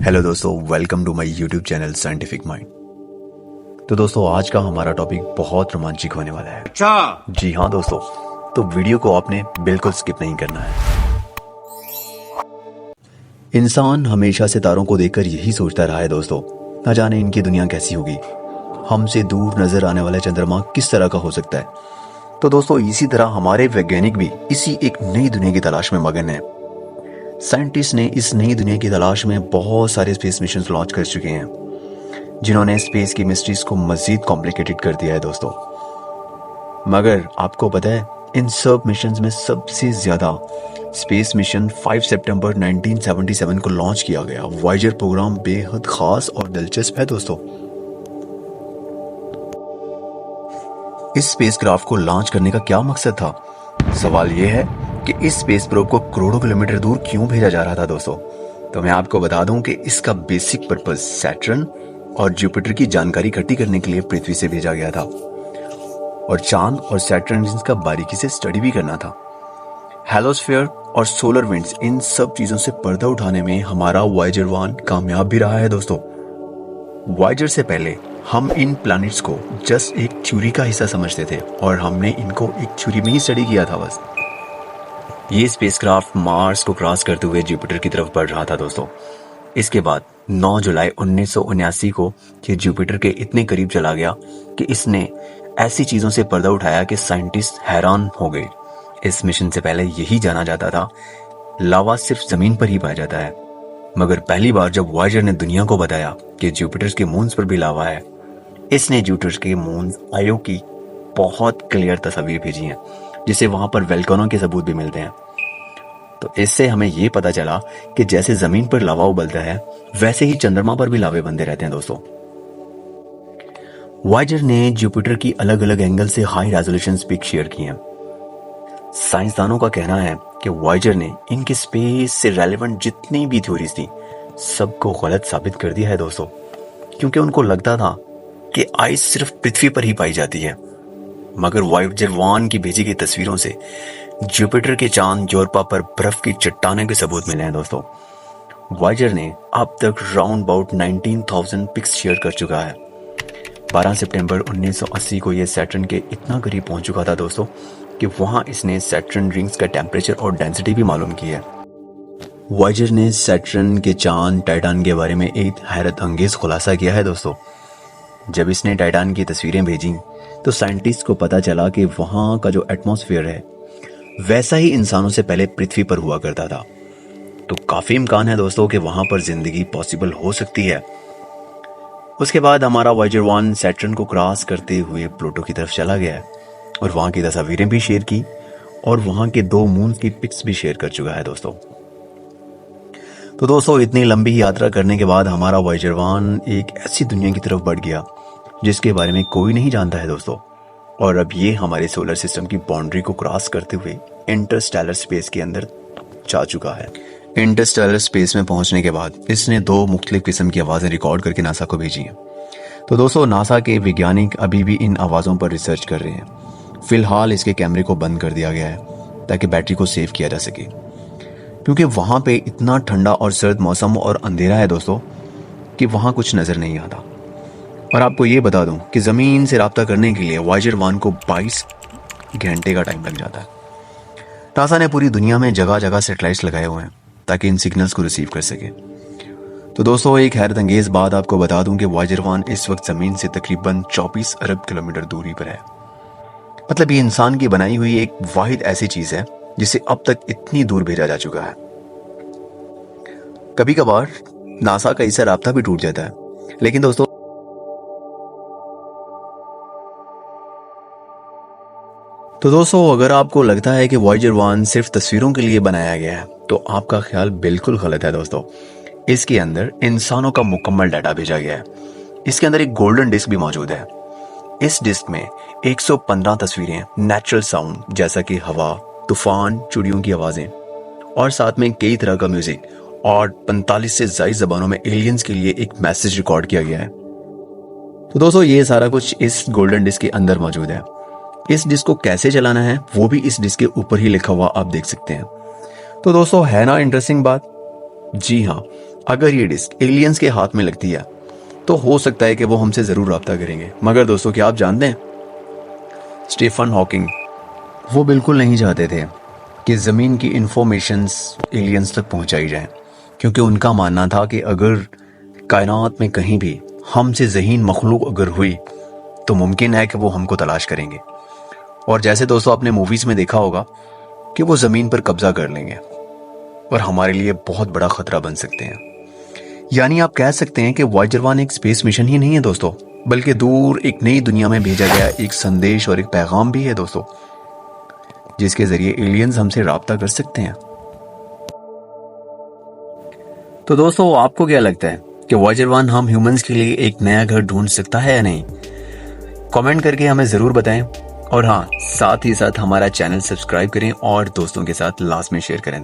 Hello दोस्तों, welcome to my YouTube channel scientific mind. तो दोस्तों, आज का हमारा टॉपिक बहुत रोमांचक होने वाला है। अच्छा जी हाँ दोस्तों, तो वीडियो को आपने बिल्कुल स्किप नहीं करना है। इंसान हमेशा सितारों को देखकर यही सोचता रहा है दोस्तों, न जाने इनकी दुनिया कैसी होगी, हमसे दूर नजर आने वाला चंद्रमा किस तरह का हो सकता है। तो दोस्तों, इसी तरह हमारे वैज्ञानिक भी इसी एक नई दुनिया की तलाश में मगन है। साइंटिस्ट ने इस नई दुनिया की तलाश में बहुत सारे स्पेस मिशन लॉन्च कर चुके हैं, जिन्होंने स्पेस की मिस्ट्रीज को मजीद कॉम्प्लिकेटेड कर दिया है दोस्तों। मगर आपको पता है, इन सब मिशंस में सबसे ज्यादा स्पेस मिशन 5 सितंबर 1977 को लॉन्च किया गया वॉयेजर प्रोग्राम बेहद खास और दिलचस्प है दोस्तों। इस स्पेसक्राफ्ट को लॉन्च करने का क्या मकसद था? सवाल यह है कि इस स्पेस प्रोब को करोड़ों किलोमीटर दूर क्यों भेजा जा रहा था दोस्तों। तो मैं आपको बता दूं कि इसका बेसिक पर्पस सैटर्न और जुपिटर की जानकारी इकट्ठी करने के लिए पृथ्वी से भेजा गया था, और चांद और सैटर्न रिंग्स का बारीकी से स्टडी भी करना था। हेलोस्फीयर और सोलर विंड्स, इन सब चीजों से पर्दा उठाने में हमारा वॉयेजर 1 कामयाब भी रहा है दोस्तों। वॉयेजर से पहले हम इन प्लैनेट्स को जस्ट एक थ्योरी का हिस्सा समझते थे, और हमने इनको एक थ्योरी में ही स्टडी किया था बस। ये स्पेसक्राफ्ट मार्स को क्रॉस करते हुए जुपिटर की तरफ बढ़ रहा था दोस्तों। इसके बाद 9 जुलाई 1979 को ये जुपिटर के इतने करीब चला गया कि इसने ऐसी चीजों से पर्दा उठाया कि साइंटिस्ट हैरान हो गए। इस मिशन से पहले यही जाना जाता था लावा सिर्फ जमीन पर ही पाया जाता है, मगर पहली बार जब वॉयेजर ने दुनिया को बताया कि जुपिटर के मून्स पर भी लावा है, इसने जुपिटर के मून्स आयो की बहुत क्लियर तस्वीर भेजी हैं, जिसे वहां पर वोल्केनो के सबूत भी मिलते हैं। तो इससे हमें यह पता चला कि जैसे जमीन पर लावा उबलता है, वैसे ही चंद्रमा पर भी लावे बनते रहते हैं दोस्तों। वॉयेजर ने जुपिटर की अलग अलग एंगल से हाई रेजोल्यूशन पिक शेयर की हैं। साइंसदानों का कहना है कि वॉयेजर ने इनके स्पेस से रेलेवेंट जितनी भी थ्योरीज थी, सबको गलत साबित कर दिया है दोस्तों, क्योंकि उनको लगता था कि आइस सिर्फ पृथ्वी पर ही पाई जाती है। मगर वॉयेजर 1 की भेजी गई तस्वीरों से जुपिटर के चांद यूरोपा पर बर्फ की चट्टानों के सबूत मिले हैं दोस्तों। वॉयेजर ने अब तक राउंड अबाउट 19,000 पिक्स शेयर कर चुका है। 12 सितंबर 1980 को यह सैटर्न के इतना करीब पहुंच चुका था दोस्तों कि वहां इसने सैटर्न रिंग्स का टेम्परेचर और डेंसिटी भी मालूम की है। वॉयेजर ने सैटर्न के चांद टाइटन के बारे में एक हैरत अंगेज खुलासा किया है दोस्तों। जब इसने टाइटन की तस्वीरें भेजी तो साइंटिस्ट को पता चला कि वहां का जो एटमॉस्फेयर है वैसा ही इंसानों से पहले पृथ्वी पर हुआ करता था। तो काफी इम्कान है दोस्तों कि वहां पर जिंदगी पॉसिबल हो सकती है। उसके बाद हमारा वॉयेजर 1 सैटर्न को क्रॉस करते हुए प्लूटो की तरफ चला गया है, और वहां की तस्वीरें भी शेयर की, और वहां के 2 मून की पिक्स भी शेयर कर चुका है दोस्तों। तो दोस्तों, इतनी लंबी यात्रा करने के बाद हमारा वॉयेजर 1 एक ऐसी दुनिया की तरफ बढ़ गया जिसके बारे में कोई नहीं जानता है दोस्तों। और अब ये हमारे सोलर सिस्टम की बाउंड्री को क्रॉस करते हुए इंटरस्टेलर स्पेस के अंदर जा चुका है। इंटरस्टेलर स्पेस में पहुंचने के बाद इसने 2 मुख्तलिफ किस्म की आवाजें रिकॉर्ड करके नासा को भेजी हैं। तो दोस्तों, नासा के वैज्ञानिक अभी भी इन आवाजों पर रिसर्च कर रहे हैं। फिलहाल इसके कैमरे को बंद कर दिया गया है ताकि बैटरी को सेव किया जा सके, क्योंकि वहां पे इतना ठंडा और सर्द मौसम और अंधेरा है दोस्तों कि वहां कुछ नजर नहीं आता। और आपको ये बता दूं कि जमीन से राब्ता करने के लिए वॉयेजर 1 को 22 घंटे का टाइम लग जाता है। नासा ने पूरी दुनिया में जगह जगह सैटेलाइट्स लगाए हुए हैं ताकि इन सिग्नल्स को रिसीव कर सके। तो दोस्तों, एक हैरत अंगेज बात आपको बता दूं कि वॉयेजर 1 इस वक्त जमीन से तकरीबन 24 अरब किलोमीटर दूरी पर है। मतलब ये इंसान की बनाई हुई एक वाहिद ऐसी चीज है जिसे अब तक इतनी दूर भेजा जा चुका है। कभी कभार नासा का इससे राब्ता भी टूट जाता है, लेकिन दोस्तों अगर आपको लगता है कि वॉयेजर 1 सिर्फ तस्वीरों के लिए बनाया गया है, तो आपका ख्याल बिल्कुल गलत है दोस्तों। इसके अंदर इंसानों का मुकम्मल डाटा भेजा गया है। इसके अंदर एक गोल्डन डिस्क भी मौजूद है। इस डिस्क में 115 तस्वीरें नेचुरल साउंड जैसा कि हवा, तूफान, चिड़ियों की आवाजें, और साथ में कई तरह का म्यूजिक, और 45 से ज्यादा जबानों में एलियंस के लिए एक मैसेज रिकॉर्ड किया गया है। तो दोस्तों, ये सारा कुछ इस गोल्डन डिस्क के अंदर मौजूद है। इस डिस्क को कैसे चलाना है वो भी इस डिस्क के ऊपर ही लिखा हुआ आप देख सकते हैं। तो दोस्तों, है ना इंटरेस्टिंग बात? जी हाँ, अगर ये डिस्क एलियंस के हाथ में लगती है तो हो सकता है कि वो हमसे ज़रूर रब्ता करेंगे। मगर दोस्तों, क्या आप जानते हैं, स्टीफन हॉकिंग वो बिल्कुल नहीं चाहते थे कि ज़मीन की इंफॉर्मेशंस एलियंस तक पहुंचाई जाए, क्योंकि उनका मानना था कि अगर कायनात में कहीं भी हमसे ज़हीन मखलूक अगर हुई तो मुमकिन है कि वो हमको तलाश करेंगे। और जैसे दोस्तों आपने मूवीज़ में देखा होगा कि वो ज़मीन पर कब्जा कर लेंगे और हमारे लिए बहुत बड़ा ख़तरा बन सकते हैं। यानी आप कह सकते हैं कि वॉयेजर 1 एक स्पेस मिशन ही नहीं है दोस्तों, बल्कि दूर एक नई दुनिया में भेजा गया एक संदेश और एक पैगाम भी है दोस्तों, जिसके जरिए एलियंस हमसे राब्ता कर सकते हैं। तो दोस्तों, आपको क्या लगता है कि वॉयेजर 1 हम ह्यूमंस के लिए एक नया घर ढूंढ सकता है या नहीं? कमेंट करके हमें ज़रूर बताएं। और हाँ, साथ ही साथ हमारा चैनल सब्सक्राइब करें और दोस्तों के साथ लास्ट में शेयर करें।